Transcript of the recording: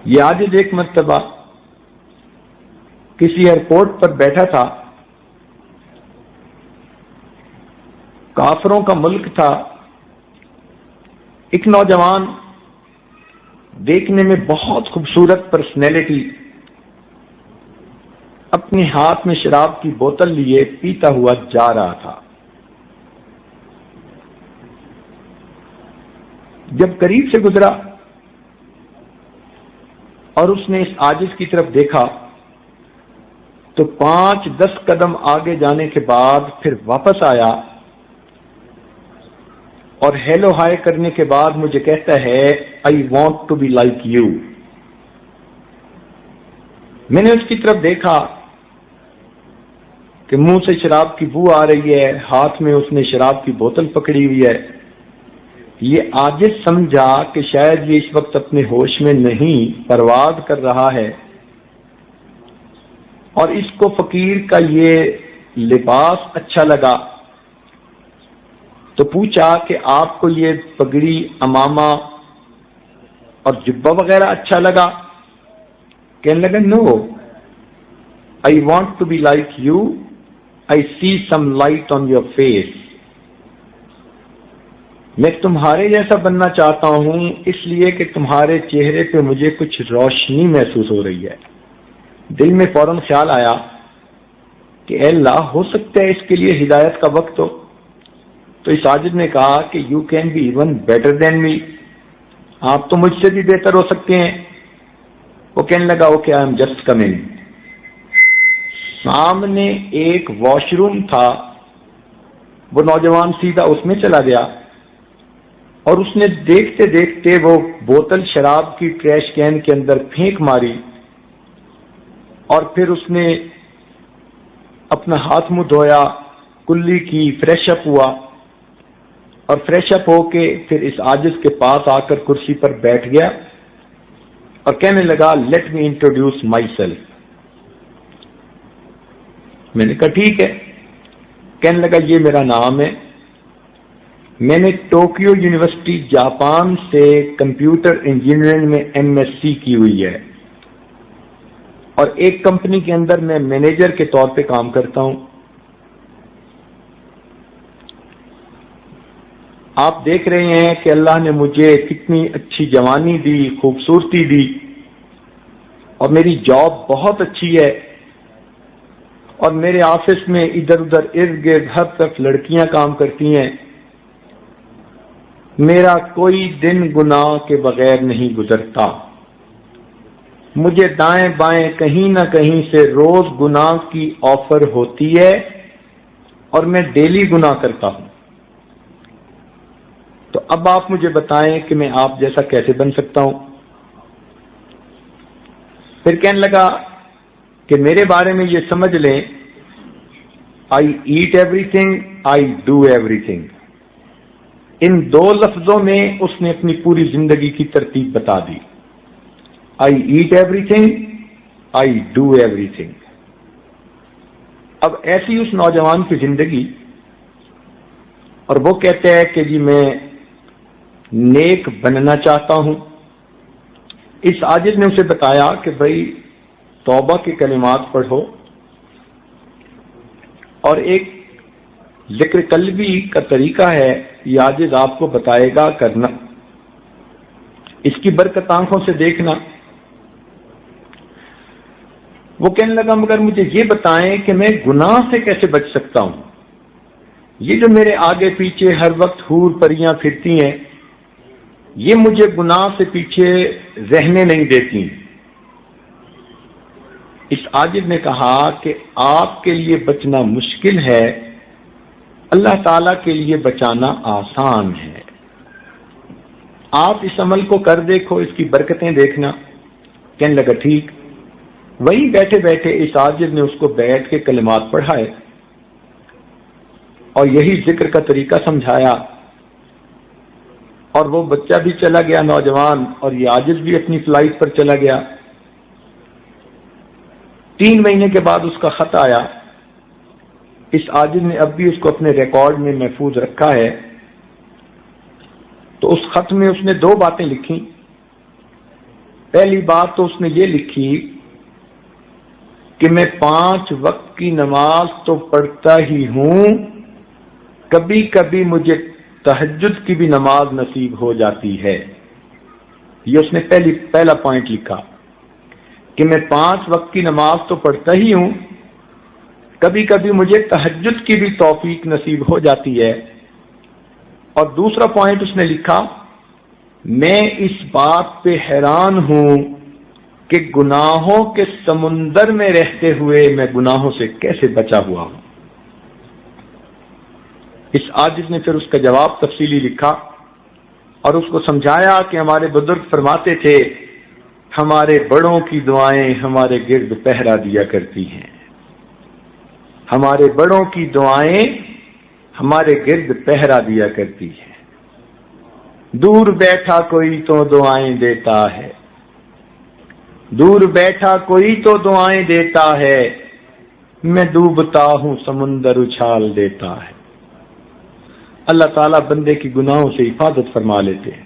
یہ عاجز ایک مرتبہ کسی ایئرپورٹ پر بیٹھا تھا، کافروں کا ملک تھا، ایک نوجوان دیکھنے میں بہت خوبصورت پرسنالٹی اپنے ہاتھ میں شراب کی بوتل لیے پیتا ہوا جا رہا تھا۔ جب قریب سے گزرا اور اس نے اس عاجز کی طرف دیکھا تو 5-10 قدم آگے جانے کے بعد پھر واپس آیا اور ہیلو ہائے کرنے کے بعد مجھے کہتا ہے I want to be like you. میں نے اس کی طرف دیکھا کہ منہ سے شراب کی بو آ رہی ہے، ہاتھ میں اس نے شراب کی بوتل پکڑی ہوئی ہے۔ یہ عاجز سمجھا کہ شاید یہ اس وقت اپنے ہوش میں نہیں، پرواز کر رہا ہے، اور اس کو فقیر کا یہ لباس اچھا لگا تو پوچھا کہ آپ کو یہ پگڑی، امامہ اور جبہ وغیرہ اچھا لگا؟ کہنے لگا no, I want to be like you, I see some light on your face. میں تمہارے جیسا بننا چاہتا ہوں اس لیے کہ تمہارے چہرے پہ مجھے کچھ روشنی محسوس ہو رہی ہے۔ دل میں فوراً خیال آیا کہ اے اللہ، ہو سکتا ہے اس کے لیے ہدایت کا وقت ہو۔ تو اس عاجز نے کہا کہ you can be even better than me, آپ تو مجھ سے بھی بہتر ہو سکتے ہیں۔ وہ کہنے لگا okay I am just coming. سامنے ایک واش روم تھا، وہ نوجوان سیدھا اس میں چلا گیا اور اس نے دیکھتے دیکھتے وہ بوتل شراب کی ٹریش کین کے اندر پھینک ماری، اور پھر اس نے اپنا ہاتھ منہ دھویا، کلی کی، فریش اپ ہوا، اور فریش اپ ہو کے پھر اس عاجز کے پاس آ کر کرسی پر بیٹھ گیا اور کہنے لگا let me introduce my self. میں نے کہا ٹھیک ہے۔ کہنے لگا یہ میرا نام ہے، میں نے ٹوکیو یونیورسٹی جاپان سے کمپیوٹر انجینئرنگ میں ایم ایس سی کی ہوئی ہے، اور ایک کمپنی کے اندر میں مینیجر کے طور پہ کام کرتا ہوں۔ آپ دیکھ رہے ہیں کہ اللہ نے مجھے کتنی اچھی جوانی دی، خوبصورتی دی، اور میری جاب بہت اچھی ہے، اور میرے آفس میں ادھر ادھر ارد گرد ہر طرف لڑکیاں کام کرتی ہیں۔ میرا کوئی دن گناہ کے بغیر نہیں گزرتا، مجھے دائیں بائیں کہیں نہ کہیں سے روز گناہ کی آفر ہوتی ہے، اور میں ڈیلی گناہ کرتا ہوں۔ تو اب آپ مجھے بتائیں کہ میں آپ جیسا کیسے بن سکتا ہوں؟ پھر کہنے لگا کہ میرے بارے میں یہ سمجھ لیں I ate everything, I do everything. ان دو لفظوں میں اس نے اپنی پوری زندگی کی ترتیب بتا دی، I ate everything, I do everything. اب ایسی اس نوجوان کی زندگی، اور وہ کہتے ہیں کہ جی میں نیک بننا چاہتا ہوں۔ اس عاجز نے اسے بتایا کہ بھائی توبہ کے کلمات پڑھو، اور ایک ذکر قلبی کا طریقہ ہے، یہ عاجز آپ کو بتائے گا کرنا، اس کی برکت آنکھوں سے دیکھنا۔ وہ کہنے لگا مگر مجھے یہ بتائیں کہ میں گناہ سے کیسے بچ سکتا ہوں؟ یہ جو میرے آگے پیچھے ہر وقت حور پریاں پھرتی ہیں، یہ مجھے گناہ سے پیچھے رہنے نہیں دیتی۔ اس عاجز نے کہا کہ آپ کے لیے بچنا مشکل ہے، اللہ تعالیٰ کے لیے بچانا آسان ہے۔ آپ اس عمل کو کر دیکھو، اس کی برکتیں دیکھنا۔ کہنے لگا ٹھیک۔ وہی بیٹھے بیٹھے اس عاجز نے اس کو بیٹھ کے کلمات پڑھائے اور یہی ذکر کا طریقہ سمجھایا، اور وہ بچہ بھی چلا گیا نوجوان، اور یہ عاجز بھی اپنی فلائٹ پر چلا گیا۔ 3 مہینے کے بعد اس کا خط آیا۔ اس عاجز نے اب بھی اس کو اپنے ریکارڈ میں محفوظ رکھا ہے۔ تو اس خط میں اس نے 2 باتیں لکھی۔ پہلی بات تو اس نے یہ لکھی کہ میں 5 وقت کی نماز تو پڑھتا ہی ہوں، کبھی کبھی مجھے تہجد کی بھی نماز نصیب ہو جاتی ہے۔ یہ اس نے پہلا پوائنٹ لکھا کہ میں 5 وقت کی نماز تو پڑھتا ہی ہوں، کبھی کبھی مجھے تہجد کی بھی توفیق نصیب ہو جاتی ہے۔ اور دوسرا پوائنٹ اس نے لکھا، میں اس بات پہ حیران ہوں کہ گناہوں کے سمندر میں رہتے ہوئے میں گناہوں سے کیسے بچا ہوا ہوں۔ اس عاجز نے پھر اس کا جواب تفصیلی لکھا اور اس کو سمجھایا کہ ہمارے بزرگ فرماتے تھے ہمارے بڑوں کی دعائیں ہمارے گرد پہرا دیا کرتی ہیں، ہمارے بڑوں کی دعائیں ہمارے گرد پہرا دیا کرتی ہیں۔ دور بیٹھا کوئی تو دعائیں دیتا ہے، دور بیٹھا کوئی تو دعائیں دیتا ہے، میں ڈوبتا ہوں سمندر اچھال دیتا ہے۔ اللہ تعالیٰ بندے کی گناہوں سے حفاظت فرما لیتے ہیں۔